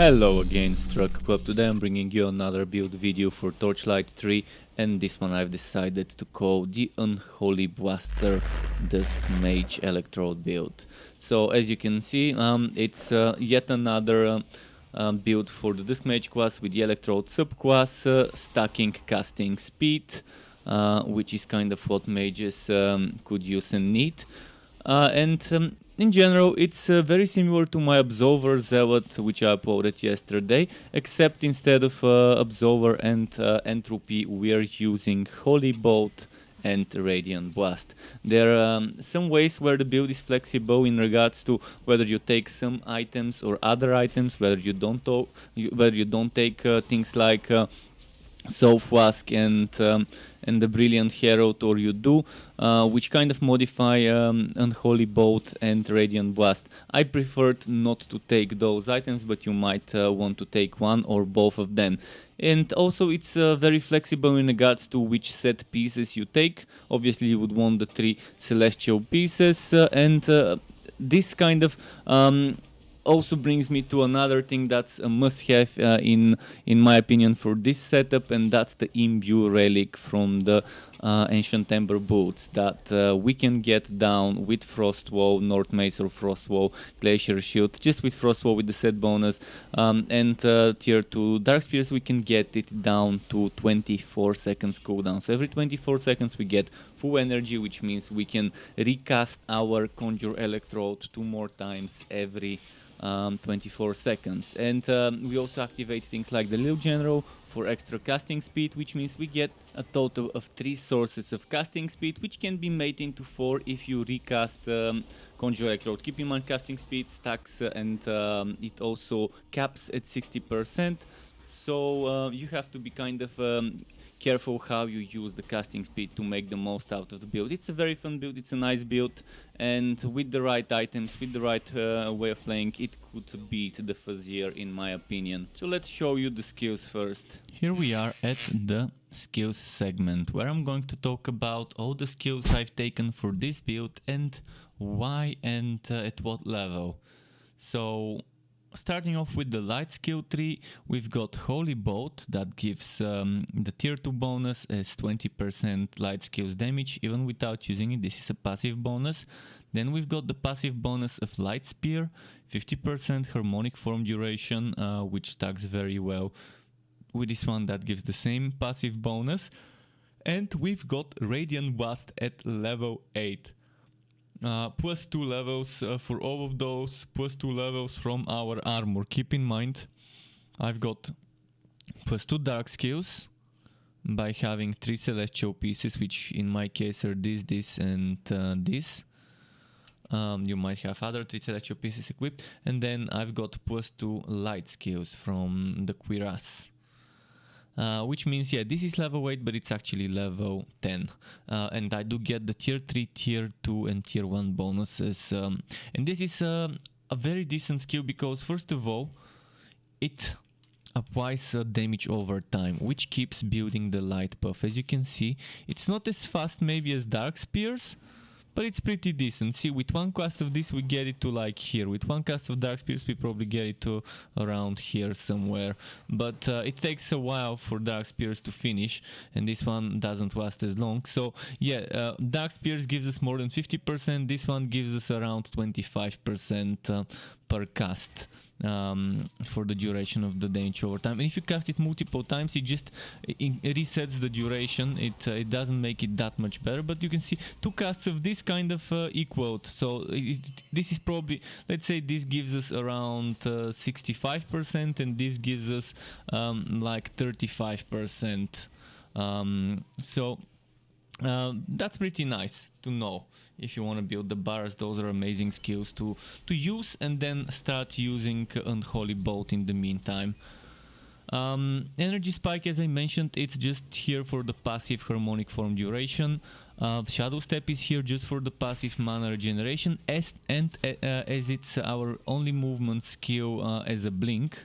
Hello again, Struck Club. Today I'm bringing you another build video for Torchlight 3, and this one I've decided to call the Unholy Blaster Dusk Mage Electrode build. So as you can see, it's yet another build for the Dusk Mage class with the Electrode subclass, stacking casting speed, which is kind of what mages could use and need. In general, it's very similar to my Absolver Zealot, which I uploaded yesterday, except instead of Absolver and Entropy, we are using Holy Bolt and Radiant Blast. There are some ways where the build is flexible in regards to whether you take some items or other items, whether you don't take things like Soul Flask and the Brilliant Herald, or you do, which kind of modify Unholy Bolt and Radiant Blast. I preferred not to take those items, but you might want to take one or both of them. And also it's very flexible in regards to which set pieces you take. Obviously you would want the 3 celestial pieces, and this kind of also brings me to another thing that's a must-have in my opinion for this setup, and that's the Imbue Relic from the Ancient Ember boots that we can get down with Frostwall, North Mace or Frostwall, Glacier Shield, just with Frostwall with the set bonus, and tier 2 Dark Spears we can get it down to 24 seconds cooldown. So every 24 seconds we get full energy, which means we can recast our Conjure Electrode 2 more times every 24 seconds. And we also activate things like the Lil General for extra casting speed, which means we get a total of 3 sources of casting speed, which can be made into 4 if you recast Conjure Electrode. Keep in mind casting speed stacks and it also caps at 60%, so you have to be kind of careful how you use the casting speed to make the most out of the build. It's a very fun build, it's a nice build, and with the right items, with the right way of playing, it could beat the Fazeer in my opinion. So let's show you the skills first. Here we are at the skills segment, where I'm going to talk about all the skills I've taken for this build and why and at what level. So starting off with the light skill tree, we've got Holy Bolt that gives the tier 2 bonus as 20% light skills damage even without using it. This is a passive bonus. Then we've got the passive bonus of Light Spear, 50% harmonic form duration, which stacks very well with this one that gives the same passive bonus. And we've got Radiant Blast at level 8. Plus 2 levels for all of those, plus 2 levels from our armor. Keep in mind, I've got plus 2 dark skills by having 3 celestial pieces, which in my case are this, and this. You might have other 3 celestial pieces equipped, and then I've got plus 2 light skills from the Cuirass. Which means, yeah, this is level 8, but it's actually level 10. And I do get the tier 3, tier 2 and tier 1 bonuses. And this is a very decent skill because, first of all, it applies damage over time, which keeps building the light buff. As you can see, it's not as fast maybe as Dark Spears, but it's pretty decent. See, with one cast of this we get it to like here. With one cast of Dark Spears we probably get it to around here somewhere. But it takes a while for Dark Spears to finish, and this one doesn't last as long. So yeah, Dark Spears gives us more than 50%. This one gives us around 25% per cast. For the duration of the damage over time, and if you cast it multiple times, it just resets the duration. It doesn't make it that much better, but you can see 2 casts of this kind of equaled. So this is probably, let's say this gives us around 65%, and this gives us like 35%. So that's pretty nice to know. If you want to build the bars, those are amazing skills to use, and then start using Unholy Bolt in the meantime. Energy Spike, as I mentioned, it's just here for the passive harmonic form duration. Shadow Step is here just for the passive mana regeneration, as it's our only movement skill as a blink.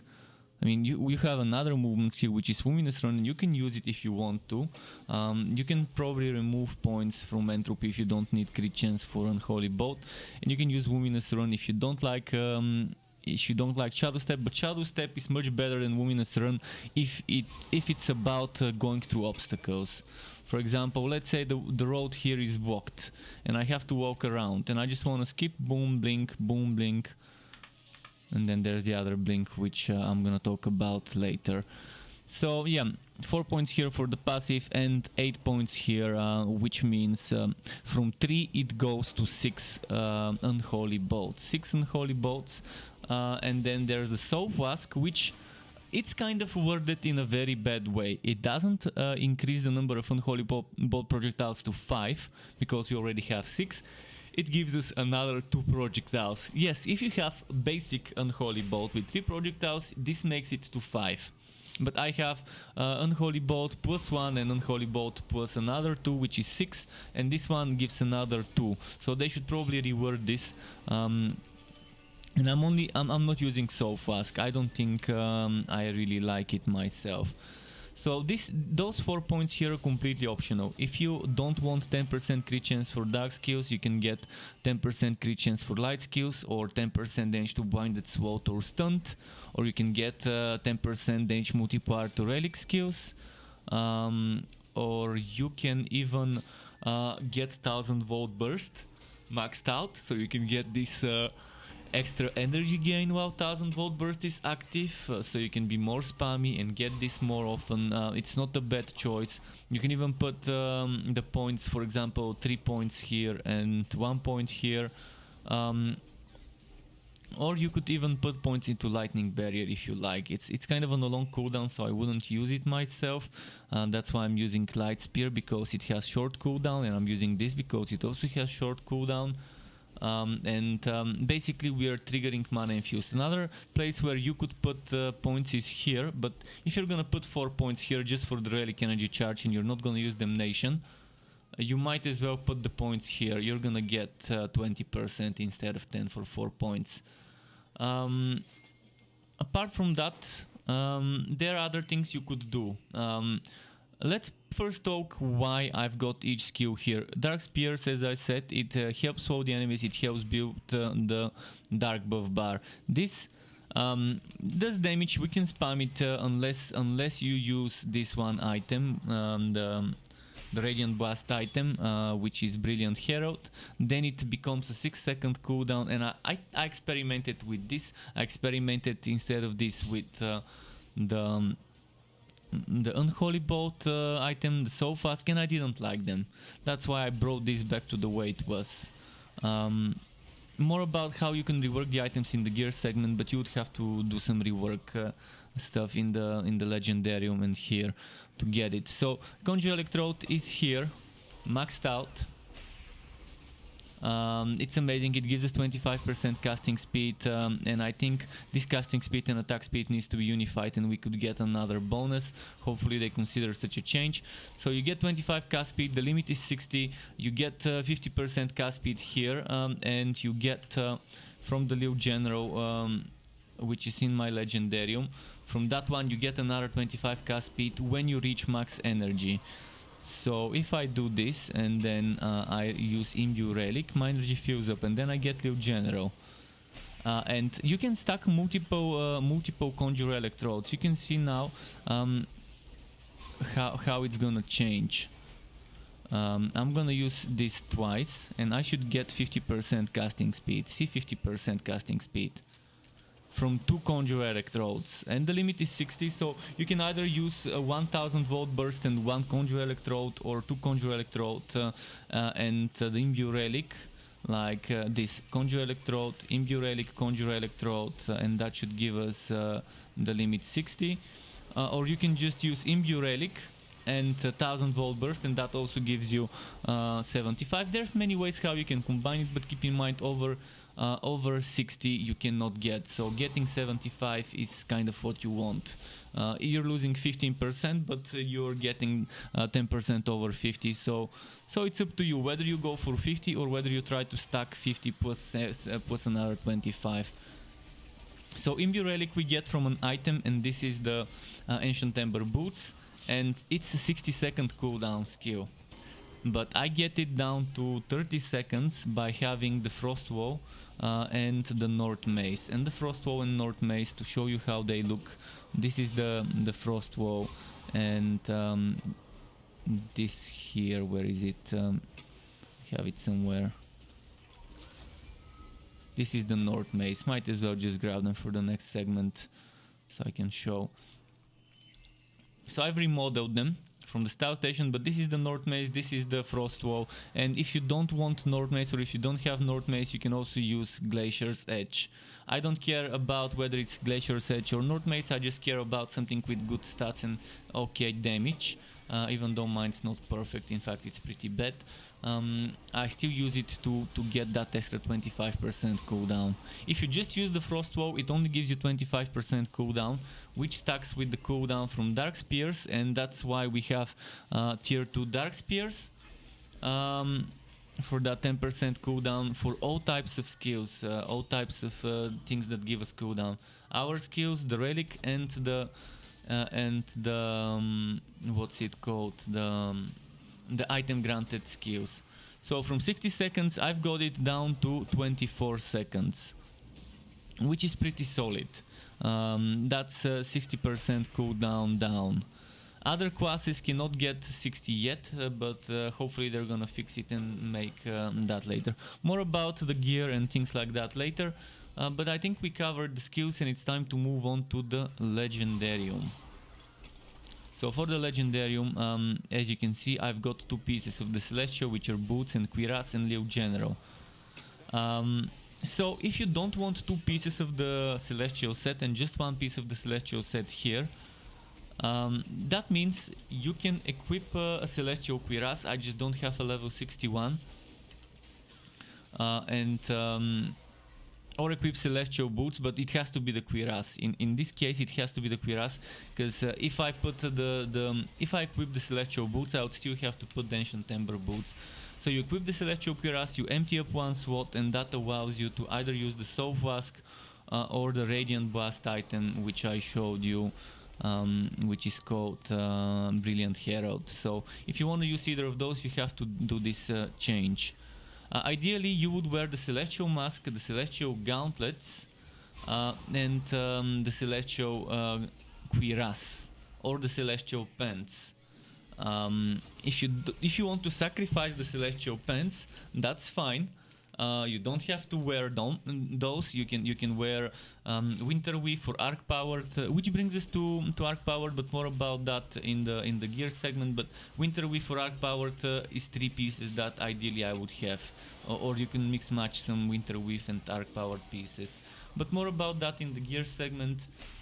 I mean, you have another movement skill, which is Luminous Run, and you can use it if you want to. You can probably remove points from Entropy if you don't need crit chance for Unholy Bolt, and you can use Luminous Run if you don't like if you don't like Shadow Step, but Shadow Step is much better than Luminous Run if it's about going through obstacles. For example, let's say the road here is blocked and I have to walk around and I just want to skip boom blink, and then there's the other blink, which I'm gonna talk about later. So yeah, 4 points here for the passive and 8 points here, which means from 3 it goes to 6 Unholy Bolts. 6 Unholy Bolts, and then there's the Soul Flask, which it's kind of worded in a very bad way. It doesn't increase the number of Unholy Bolt projectiles to 5, because we already have 6. It gives us another 2 projectiles. Yes, if you have basic Unholy Bolt with 3 projectiles, this makes it to 5. But I have Unholy Bolt plus 1 and Unholy Bolt plus another 2, which is 6, and this one gives another 2. So they should probably reword this. And I'm not using Soul Flask. I don't think I really like it myself. So those 4 points here are completely optional. If you don't want 10% crit chance for dark skills, you can get 10% crit chance for light skills, or 10% damage to blinded, sword or stunned, or you can get 10% damage multiplier to relic skills, or you can even get 1000 volt burst maxed out, so you can get this extra energy gain while 1000 volt burst is active, so you can be more spammy and get this more often. It's not a bad choice. You can even put the points, for example, 3 points here and 1 point here, or you could even put points into lightning barrier if you like. It's kind of on a long cooldown, so I wouldn't use it myself. That's why I'm using light spear, because it has short cooldown, and I'm using this because it also has short cooldown. Basically we are triggering mana infused. Another place where you could put points is here, but if you're gonna put 4 points here just for the relic energy charge and you're not gonna use Damnation, you might as well put the points here. You're gonna get 20% instead of 10 for 4 points. Apart from that, there are other things you could do. Let's first talk why I've got each skill here. Dark Spears, as I said, it helps slow the enemies, it helps build the dark buff bar. This does damage. We can spam it unless you use this one item, the Radiant Blast item, which is Brilliant Herald. Then it becomes a 6-second cooldown, and I experimented with this. I experimented instead of this with the Unholy Bolt item, the Soul Flask, and I didn't like them. That's why I brought this back to the way it was. More about how you can rework the items in the gear segment, but you would have to do some rework stuff in the Legendarium and here to get it. So Conjure Electrode is here, maxed out. It's amazing. It gives us 25% casting speed, and I think this casting speed and attack speed needs to be unified, and we could get another bonus. Hopefully they consider such a change. So you get 25 cast speed, the limit is 60, you get 50% cast speed here, and you get from the Lil General, which is in my Legendarium, from that one you get another 25 cast speed when you reach max energy. So if I do this and then I use Imbue Relic, my energy fills up, and then I get Lil General. And you can stack multiple Conjure Electrodes. You can see now how it's gonna change. I'm gonna use this twice, and I should get 50% casting speed. See, 50% casting speed from 2 Conjure Electrodes, and the limit is 60, so you can either use a 1000 volt burst and 1 Conjure Electrode, or 2 Conjure Electrode and the Imbue Relic, like this Conjure Electrode, Imbue Relic, Conjure Electrode, and that should give us the limit 60. Or you can just use Imbue Relic and 1000 volt burst, and that also gives you 75. There's many ways how you can combine it, but keep in mind over 60 you cannot get, so getting 75 is kind of what you want. You're losing 15%, but you're getting 10% over 50, so it's up to you whether you go for 50 or whether you try to stack 50 plus another 25. So Imbue Relic we get from an item, and this is the Ancient Ember Boots, and it's a 60-second cooldown skill. but I get it down to 30 seconds by having the Frostwall and the North Mace. And the Frostwall and North Mace, to show you how they look, this is the Frostwall, and this here, where is it? Have it somewhere. This is the North Mace. Might as well just grab them for the next segment so I can show. So I've remodeled them from the style station, but this is the North Mace, this is the Frostwall, and if you don't want North Mace, or if you don't have North Mace, you can also use Glacier's Edge. I don't care about whether it's Glacier's Edge or North Mace, I just care about something with good stats and okay damage, even though mine's not perfect, in fact it's pretty bad. I still use it to get that extra 25% cooldown. If you just use the Frostwall, it only gives you 25% cooldown, which stacks with the cooldown from Dark Spears, and that's why we have tier 2 Dark Spears for that 10% cooldown for all types of skills, all types of things that give us cooldown. Our skills, the relic, and the what's it called, the item granted skills. So from 60 seconds I've got it down to 24 seconds, which is pretty solid. That's 60% cooldown down. Other classes cannot get 60 yet, but hopefully they're gonna fix it and make that later. More about the gear and things like that later, but I think we covered the skills and it's time to move on to the Legendarium. So for the Legendarium, as you can see, I've got two pieces of the Celestial, which are Boots and Cuirass and Lil General. So if you don't want two pieces of the Celestial set and just one piece of the Celestial set here, that means you can equip a Celestial Cuirass. I just don't have a level 61. Or equip Celestial Boots, but it has to be the Cuirass. In this case, it has to be the Cuirass, because if I put if I equip the Celestial Boots, I would still have to put the Ancient Ember Boots. So you equip the Celestial Cuirass, you empty up one slot, and that allows you to either use the Soul Flask or the Radiant Blast item, which I showed you, which is called Brilliant Herald. So if you want to use either of those, you have to do this change. Ideally, you would wear the Celestial Mask, the Celestial Gauntlets, and the Celestial Cuirass, or the Celestial Pants. If you want to sacrifice the Celestial Pants, that's fine. You don't have to wear those. You can wear Winter Weave for Arc Powered, which brings us to Arc Powered, but more about that in the gear segment. But Winter Weave for Arc Powered is 3 pieces that ideally I would have, or you can mix match some Winter Weave and Arc Powered pieces. But more about that in the gear segment.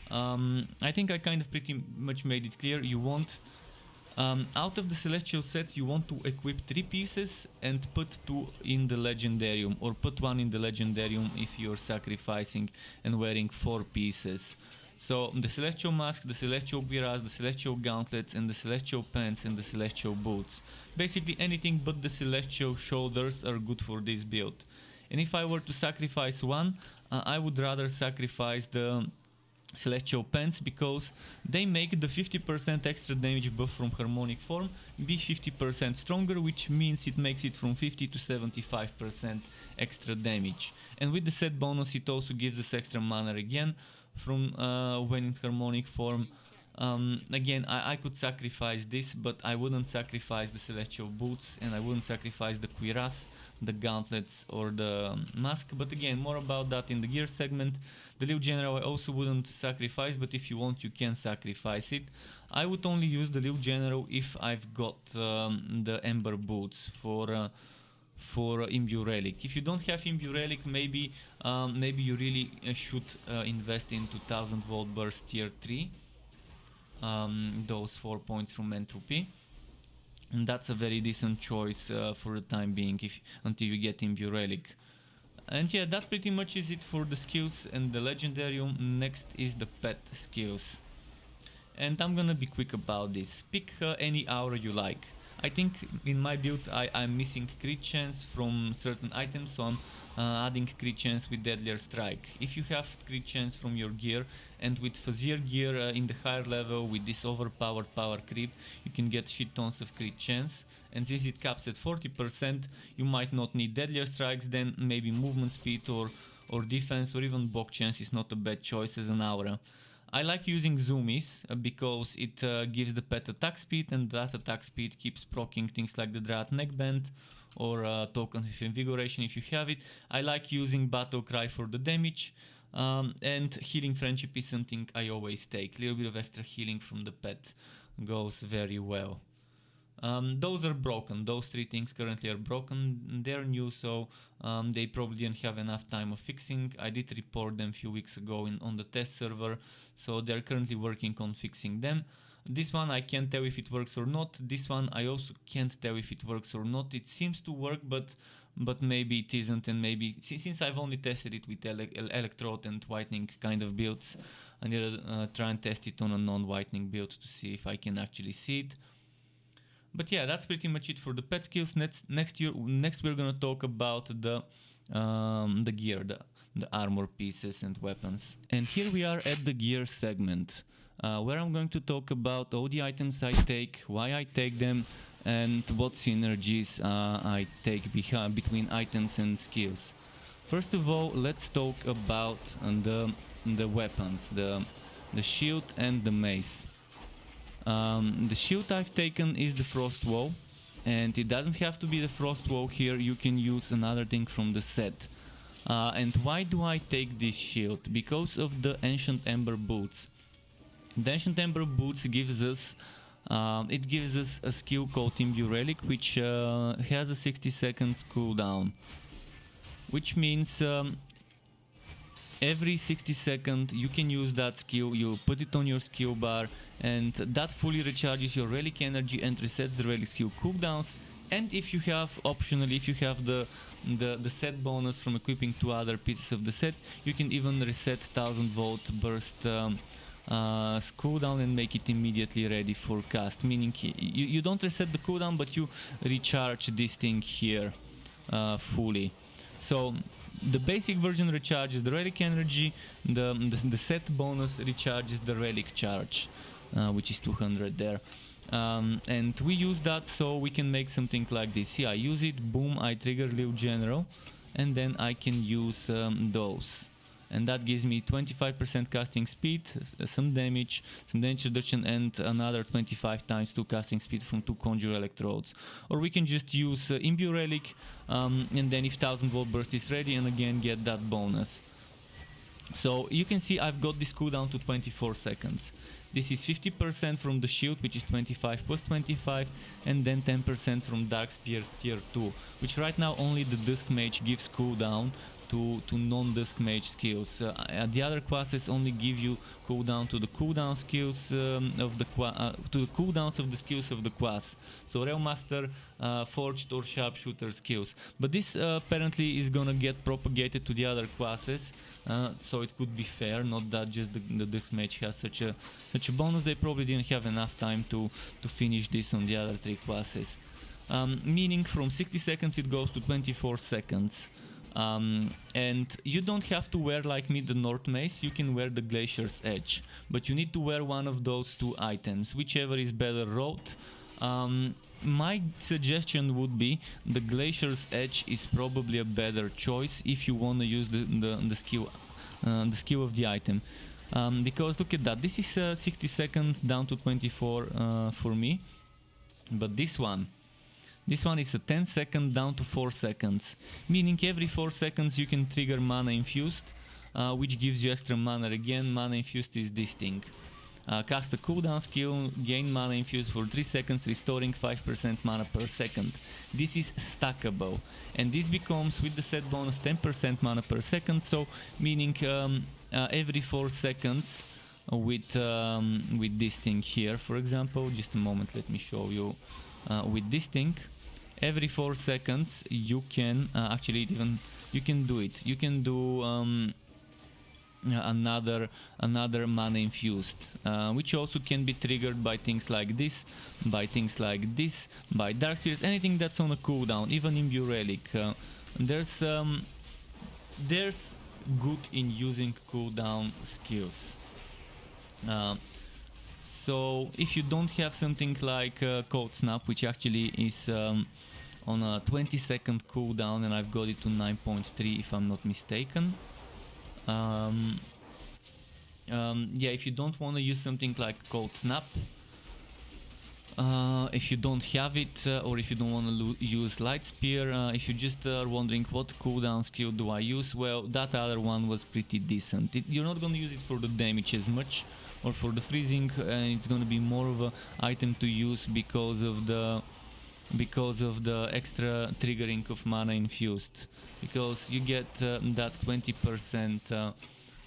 I think I kind of pretty much made it clear. You want out of the Celestial set, you want to equip 3 pieces and put 2 in the Legendarium, or put 1 in the Legendarium if you're sacrificing and wearing 4 pieces. So the Celestial Mask, the Celestial Cuirass, the Celestial Gauntlets, and the Celestial Pants and the Celestial Boots. Basically anything but the Celestial Shoulders are good for this build. And if I were to sacrifice one, I would rather sacrifice the Celestial Pants, because they make the 50% extra damage buff from Harmonic Form be 50% stronger, which means it makes it from 50 to 75% extra damage. And with the set bonus, it also gives us extra mana again from when in Harmonic Form. Again, I could sacrifice this, but I wouldn't sacrifice the Celestial Boots, and I wouldn't sacrifice the Cuirass, the Gauntlets, or the Mask. But again, more about that in the gear segment. The Lil General I also wouldn't sacrifice, but if you want, you can sacrifice it. I would only use the Lil General if I've got the Ember Boots for Imbue Relic. If you don't have Imbue Relic, maybe you really should invest in 2000 Volt Burst tier 3. Those 4 points from Entropy, and that's a very decent choice for the time being, until you get Imbue Relic. And yeah, that pretty much is it for the skills and the Legendarium. Next is the pet skills, and I'm gonna be quick about this. Pick any aura you like. I think in my build I'm missing crit chance from certain items, so I'm adding crit chance with Deadlier Strike. If you have crit chance from your gear, and with Fazeer gear in the higher level with this overpowered power creep, you can get shit tons of crit chance, and since it caps at 40%, you might not need Deadlier Strikes, then maybe movement speed or defense or even block chance is not a bad choice as an aura. I like using zoomies because it gives the pet attack speed, and that attack speed keeps proccing things like the Drought Neckband or Token of Invigoration if you have it. I like using Battle Cry for the damage, and Healing Friendship is something I always take. A little bit of extra healing from the pet goes very well. Those are broken. Those three things currently are broken. They're new, so they probably didn't have enough time of fixing. I did report them a few weeks ago on the test server, so they're currently working on fixing them. This one I can't tell if it works or not. This one I also can't tell if it works or not. It seems to work, but maybe it isn't, and maybe since I've only tested it with electrode and whitening kind of builds, I need to try and test it on a non-whitening build to see if I can actually see it. But yeah, that's pretty much it for the pet skills. Next we're gonna talk about the gear, the armor pieces and weapons. And here we are at the gear segment, where I'm going to talk about all the items I take, why I take them, and what synergies I take between items and skills. First of all, let's talk about the weapons, the shield and the mace. The shield I've taken is the Frostwall, and it doesn't have to be the Frostwall here, you can use another thing from the set. And why do I take this shield? Because of the Ancient Ember Boots. The Ancient Ember Boots gives us a skill called Imbue Relic, which has a 60 seconds cooldown, which means every 60 seconds you can use that skill, you put it on your skill bar, and that fully recharges your relic energy and resets the relic skill cooldowns. And if you have, optionally, if you have the set bonus from equipping two other pieces of the set, you can even reset 1000 volt burst cooldown and make it immediately ready for cast, meaning you don't reset the cooldown, but you recharge this thing here fully. So the basic version recharges the relic energy, the set bonus recharges the relic charge, which is 200 there. And we use that so we can make something like this. Yeah, I use it, boom, I trigger Lil General, and then I can use those. And that gives me 25% casting speed, some damage reduction, and another 25 times 2 casting speed from 2 Conjure Electrodes. Or we can just use Imbue Relic, and then if 1000 volt burst is ready, and again get that bonus. So you can see I've got this cooldown to 24 seconds. This is 50% from the shield, which is 25 plus 25, and then 10% from Dark Spear's tier 2, which right now only the Dusk Mage gives cooldown to non-Dusk Mage skills. The other classes only give you cooldown to the cooldown skills to the cooldowns of the skills of the class. So Realmaster, Forged or Sharpshooter skills. But this apparently is gonna get propagated to the other classes, so it could be fair. Not that just the Dusk Mage has such a bonus. They probably didn't have enough time to finish this on the other three classes. Meaning from 60 seconds it goes to 24 seconds. And you don't have to wear, like me, the North Mace. You can wear the Glacier's Edge, but you need to wear one of those two items, whichever is better wrought. My suggestion would be the Glacier's Edge is probably a better choice if you want to use the skill of the item, because look at that, this is 60 seconds down to 24 for me, but this one is a 10 second down to 4 seconds, meaning every 4 seconds you can trigger Mana Infused, which gives you extra mana. Again, Mana Infused is this thing. Cast a cooldown skill, gain Mana Infused for 3 seconds, restoring 5% mana per second. This is stackable, and this becomes, with the set bonus, 10% mana per second, so meaning every 4 seconds with this thing here, for example. Just a moment, let me show you. With this thing, every 4 seconds you can actually you can do it. You can do another mana infused, which also can be triggered by things like this, by Dark Spirits, anything that's on a cooldown, even Imbue Relic. There's good in using cooldown skills. So if you don't have something like Cold Snap, which actually is on a 20-second cooldown, and I've got it to 9.3 if I'm not mistaken. Yeah, if you don't want to use something like Cold Snap, if you don't have it, or if you don't want to use Light Spear, if you just are wondering what cooldown skill do I use, well, that other one was pretty decent. You're not going to use it for the damage as much, or for the freezing, and it's going to be more of an item to use because of the extra triggering of mana infused, because you get that 20%,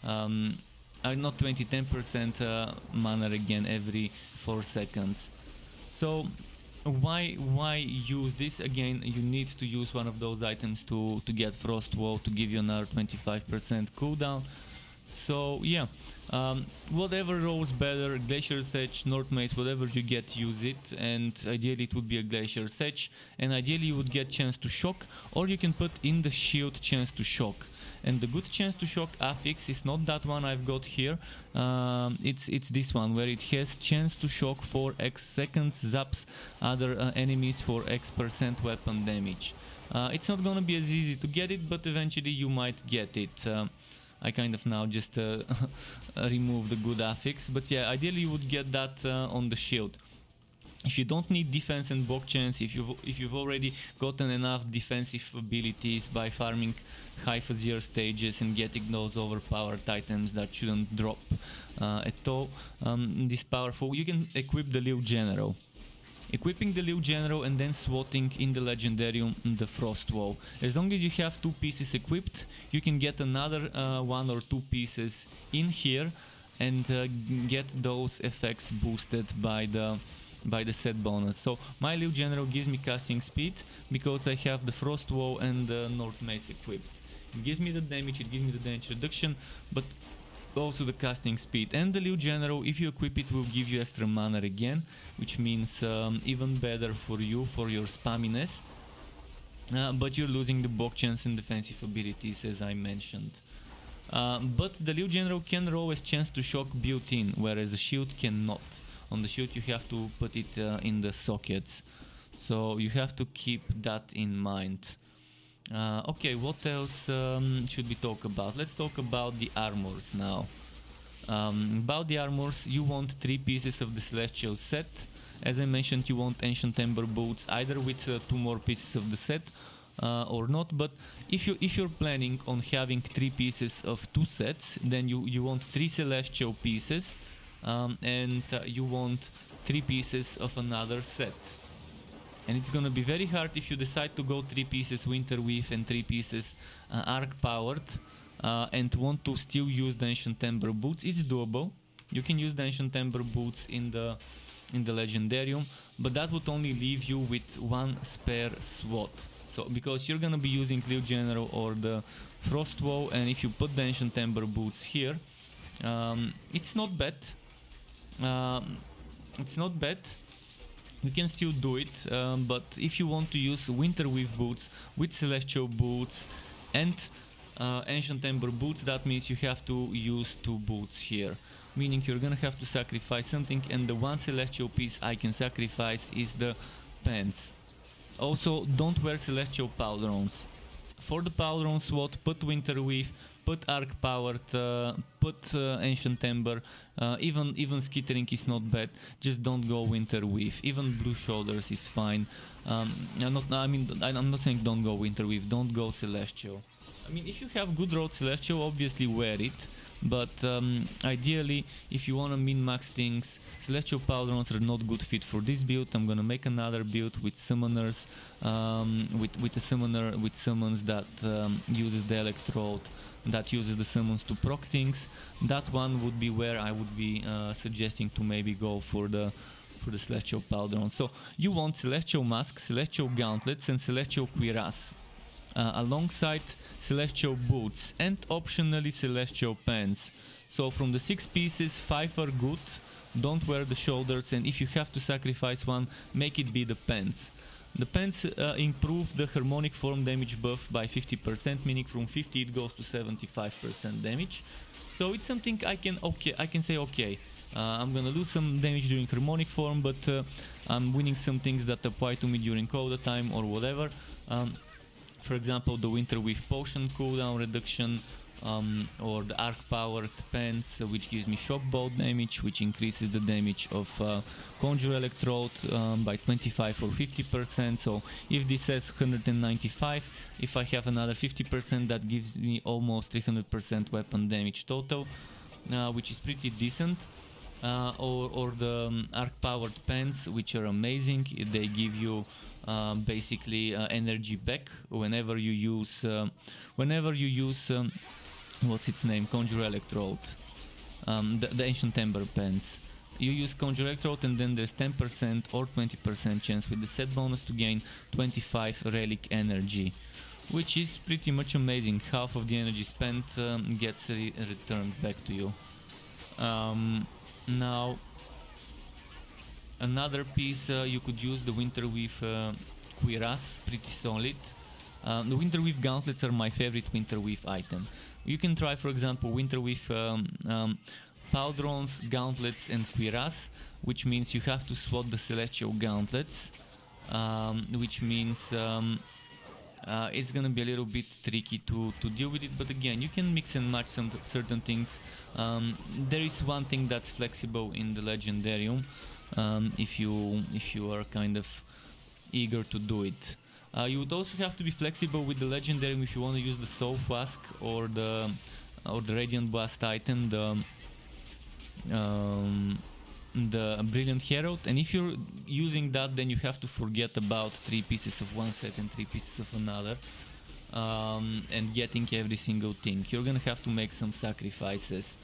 not 20, 10% mana again every 4 seconds. So why use this? Again, you need to use one of those items to get Frostwall to give you another 25% cooldown. So yeah, whatever rolls better, Glacier's Edge, North Mace, whatever you get, use it, and ideally it would be a Glacier's Edge, and ideally you would get chance to shock, or you can put in the shield chance to shock. And the good chance to shock affix is not that one I've got here, it's this one, where it has chance to shock for X seconds, zaps other enemies for X% weapon damage. It's not gonna be as easy to get it, but eventually you might get it. I kind of now just remove the good affix, but yeah, ideally you would get that on the shield. If you don't need defense and block chance, if you've already gotten enough defensive abilities by farming high Fazeer stages and getting those overpowered items that shouldn't drop at all, this powerful, you can equip the Lil General. Equipping the Lil General and then swatting in the Legendarium the Frostwall. As long as you have 2 pieces equipped, you can get another 1 or 2 pieces in here and get those effects boosted by the set bonus. So my Lil General gives me casting speed because I have the Frostwall and the North Mace equipped. It gives me the damage, it gives me the damage reduction, but also the casting speed. And the Lil General, if you equip it, will give you extra mana again, which means even better for you, for your spamminess. But you're losing the block chance and defensive abilities, as I mentioned. But the Lil General can roll as chance to shock built in, whereas the shield cannot. On the shield you have to put it in the sockets, so you have to keep that in mind. Okay, what else should we talk about? Let's talk about the armors now. About the armors, you want 3 pieces of the Celestial set. As I mentioned, you want Ancient Ember boots, either with 2 more pieces of the set or not. But if you're planning on having 3 pieces of 2 sets, then you want 3 Celestial pieces. And you want 3 pieces of another set. And it's gonna be very hard if you decide to go 3 pieces Winter Weave and 3 pieces Arc Powered and want to still use the Ancient Ember boots. It's doable. You can use the Ancient Ember boots in the Legendarium, but that would only leave you with 1 spare sword. So because you're gonna be using Lil General or the Frostwall, and if you put the Ancient Ember boots here, it's not bad. It's not bad. You can still do it, but if you want to use Winter Weave boots with Celestial boots and Ancient Ember boots, that means you have to use 2 boots here, meaning you're gonna have to sacrifice something, and the 1 Celestial piece I can sacrifice is the pants. Also, don't wear Celestial Pauldrons. For the Pauldron slot, put Winter Weave, put Arc Powered, put Ancient Ember, even Skittering is not bad, just don't go Winter Weave. Even Blue Shoulders is fine. I'm not saying don't go Winter Weave, don't go Celestial. I mean, if you have good road Celestial, obviously wear it, but ideally, if you want to min-max things, Celestial Pauldrons are not good fit for this build. I'm gonna make another build with summoners, with a summoner with summons that uses the Electrode, that uses the summons to proc things. That one would be where I would be suggesting to maybe go for the Celestial Pauldron. So you want Celestial Mask, Celestial Gauntlets and Celestial Cuirass. alongside Celestial Boots and optionally Celestial Pants. So from the 6 pieces, 5 are good, don't wear the shoulders, and if you have to sacrifice one, make it be the pants. The pants improve the harmonic form damage buff by 50%, meaning from 50 it goes to 75% damage. So it's something I can say okay. I'm gonna lose some damage during harmonic form, but I'm winning some things that apply to me during coda time or whatever. For example, the Winter Weave Potion cooldown reduction, or the Arc Powered Pants, which gives me Shock Bolt damage, which increases the damage of Conjure Electrode by 25 or 50%. So if this says 195, if I have another 50%, that gives me almost 300% weapon damage total, which is pretty decent. Or the Arc Powered Pants, which are amazing. They give you basically energy back whenever you use what's its name, Conjure Electrode, the Ancient Ember Pants. You use Conjure Electrode and then there's 10% or 20% chance with the set bonus to gain 25 relic energy, which is pretty much amazing. Half of the energy spent gets returned back to you. Now, another piece you could use the Winter Weave Cuirass, pretty solid. The Winter Weave Gauntlets are my favorite Winter Weave item. You can try, for example, Winter Weave Pauldrons, Gauntlets and Cuirass, which means you have to swap the Celestial Gauntlets, which means it's gonna be a little bit tricky to deal with it, but again, you can mix and match some certain things. There is one thing that's flexible in the Legendarium, if you are kind of eager to do it. You would also have to be flexible with the Legendarium if you want to use the Soul Flask or the Radiant Blast item, the Brilliant Herald, and if you're using that, then you have to forget about 3 pieces of one set and 3 pieces of another, and getting every single thing. You're gonna have to make some sacrifices.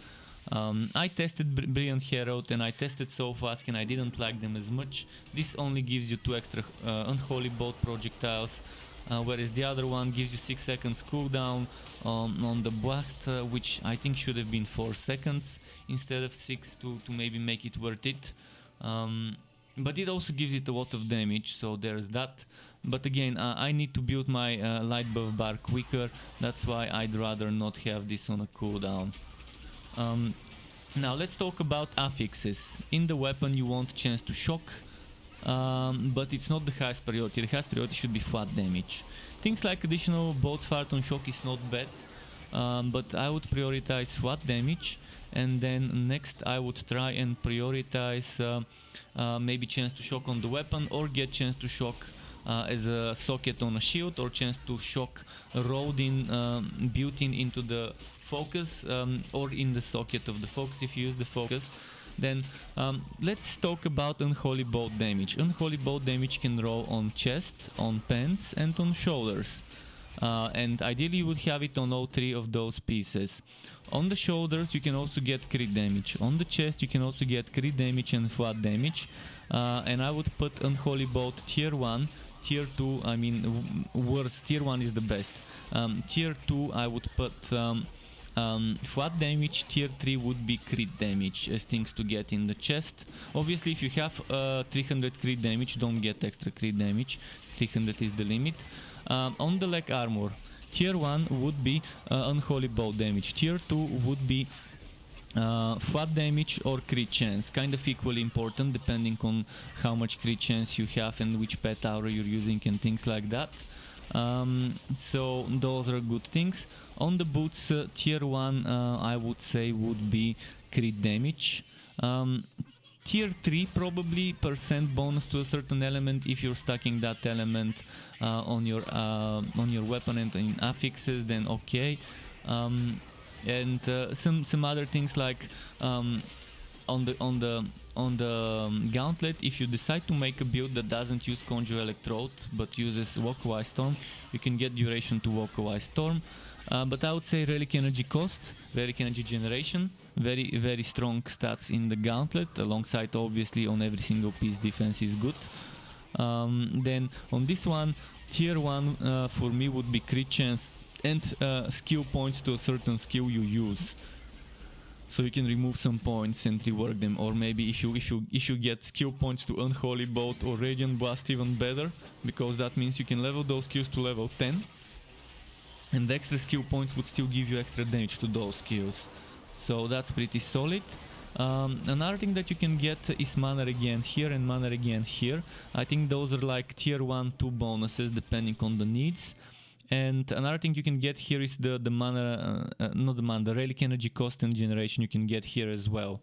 I tested Brilliant Herald and I tested Soul Flask and I didn't like them as much. This only gives you 2 extra Unholy Bolt projectiles, whereas the other one gives you 6 seconds cooldown on the blast, which I think should have been 4 seconds instead of 6 to maybe make it worth it. But it also gives it a lot of damage, so there's that. But again, I need to build my light buff bar quicker, that's why I'd rather not have this on a cooldown. Now let's talk about affixes. In the weapon you want chance to shock, but it's not the highest priority. The highest priority should be flat damage. Things like additional bolts fired on shock is not bad, but I would prioritize flat damage, and then next I would try and prioritize maybe chance to shock on the weapon, or get chance to shock as a socket on a shield, or chance to shock rolled in, built in into the focus, or in the socket of the focus if you use the focus. Then let's talk about Unholy Bolt damage. Unholy Bolt damage can roll on chest, on pants and on shoulders. And ideally you would have it on all 3 of those pieces. On the shoulders you can also get crit damage. On the chest you can also get crit damage and flat damage. And I would put Unholy Bolt tier 1, tier 2, I mean worse, tier 1 is the best. Tier 2 I would put flat damage, tier 3 would be crit damage as things to get in the chest. Obviously if you have 300 crit damage, don't get extra crit damage, 300 is the limit. On the leg armor, tier 1 would be Unholy Bolt damage, tier 2 would be flat damage or crit chance, kind of equally important depending on how much crit chance you have and which pet aura you're using and things like that. So those are good things. On the boots, tier 1 I would say would be crit damage. Tier 3 probably percent bonus to a certain element if you're stacking that element on your weapon and in affixes, then okay. And some other things like on the gauntlet, if you decide to make a build that doesn't use Conjure Electrode but uses Walk-Away Storm, you can get duration to Walk-Away Storm. But I would say Relic Energy cost, Relic Energy generation, very strong stats in the gauntlet, alongside obviously on every single piece defense is good. Then on this one, Tier 1 for me would be crit chance and skill points to a certain skill you use. So you can remove some points and rework them, or maybe if you get skill points to Unholy Bolt or Radiant Blast, even better, because that means you can level those skills to level 10, and the extra skill points would still give you extra damage to those skills. So that's pretty solid. Another thing that you can get is mana regen here and mana regen here. I think those are like tier 1, 2 bonuses depending on the needs. And another thing you can get here is the mana, not the mana, the relic energy cost and generation you can get here as well.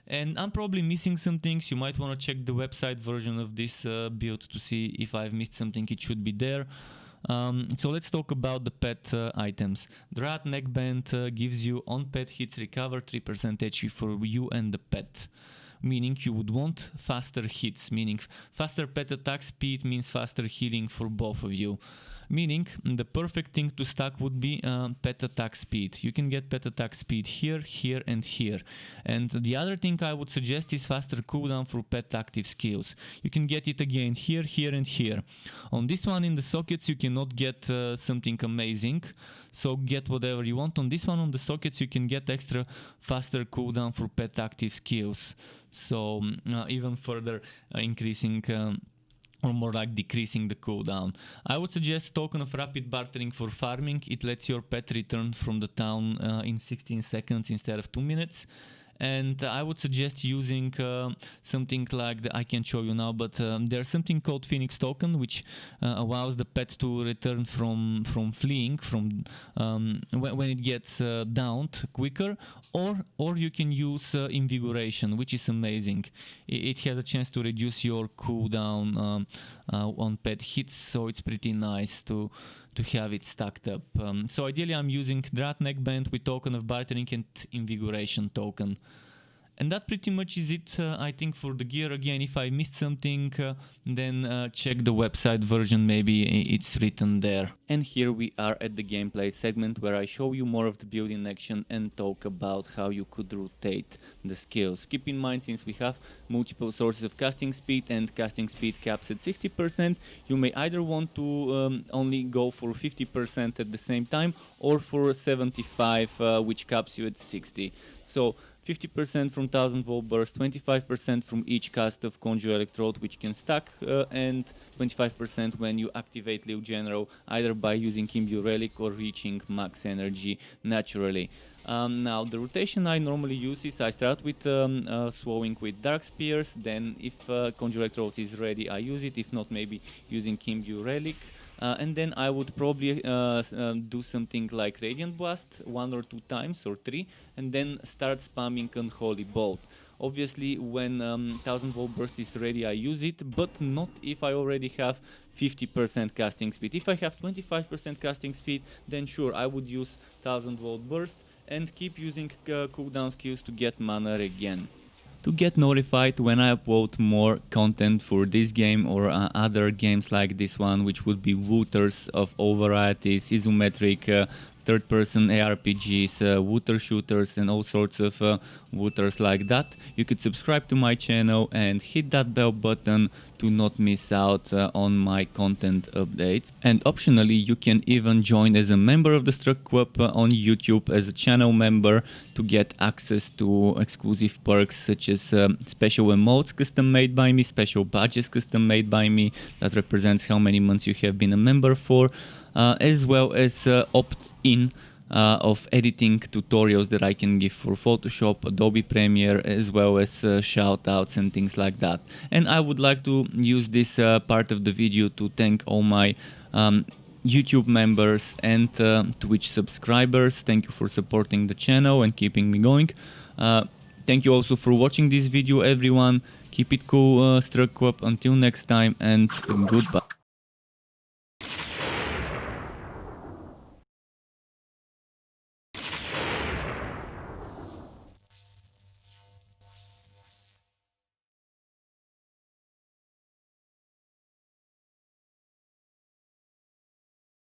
And I'm probably missing some things. You might want to check the website version of this build to see if I've missed something. It should be there. So let's talk about the pet items. The Rat Neckband gives you on pet hits recover 3% HP for you and the pet. Meaning you would want faster hits, meaning faster pet attack speed means faster healing for both of you. Meaning the perfect thing to stack would be pet attack speed. You can get pet attack speed here, here and here. And the other thing I would suggest is faster cooldown for pet active skills. You can get it again here, here and here. On this one in the sockets you cannot get something amazing, so get whatever you want. On this one on the sockets you can get extra faster cooldown for pet active skills. So even further increasing or more like decreasing the cooldown. I would suggest token of rapid bartering for farming. It lets your pet return from the town in 16 seconds instead of 2 minutes. And I would suggest using something like I can't show you now, but there's something called Phoenix Token, which allows the pet to return from fleeing, from when it gets downed quicker, or you can use Invigoration, which is amazing. It has a chance to reduce your cooldown on pet hits, so it's pretty nice to have it stacked up. So ideally I'm using Rat Neckband with token of bartering and Invigoration token. And that pretty much is it, I think, for the gear. Again, if I missed something, then check the website version, maybe it's written there. And here we are at the gameplay segment where I show you more of the build in action and talk about how you could rotate the skills. Keep in mind, since we have multiple sources of casting speed and casting speed caps at 60%, you may either want to only go for 50% at the same time, or for 75, which caps you at 60. So 50% from 1000 volt burst, 25% from each cast of Conjure Electrode, which can stack, and 25% when you activate Lil General, either by using Imbue Relic or reaching max energy naturally. Now the rotation I normally use is I start with swallowing with Dark Spears, then if Conjure Electrode is ready I use it, if not maybe using Imbue Relic. And then I would probably do something like Radiant Blast 1 or 2 times or 3, and then start spamming Unholy Bolt. Obviously when 1000 volt burst is ready I use it, but not if I already have 50% casting speed. If I have 25% casting speed, then sure, I would use 1000 volt burst and keep using cooldown skills to get mana again. To get notified when I upload more content for this game or other games like this one, which would be wooters of all varieties, isometric, third-person ARPGs, wooter shooters and all sorts of wooters like that, you could subscribe to my channel and hit that bell button to not miss out on my content updates. And optionally you can even join as a member of the Struck Club on YouTube as a channel member to get access to exclusive perks such as special emotes custom made by me, special badges custom made by me that represents how many months you have been a member for, as well as opt-in of editing tutorials that I can give for Photoshop, Adobe Premiere, as well as shoutouts and things like that. And I would like to use this part of the video to thank all my YouTube members and Twitch subscribers. Thank you for supporting the channel and keeping me going. Thank you also for watching this video, everyone. Keep it cool, Struck Club. Until next time, and goodbye.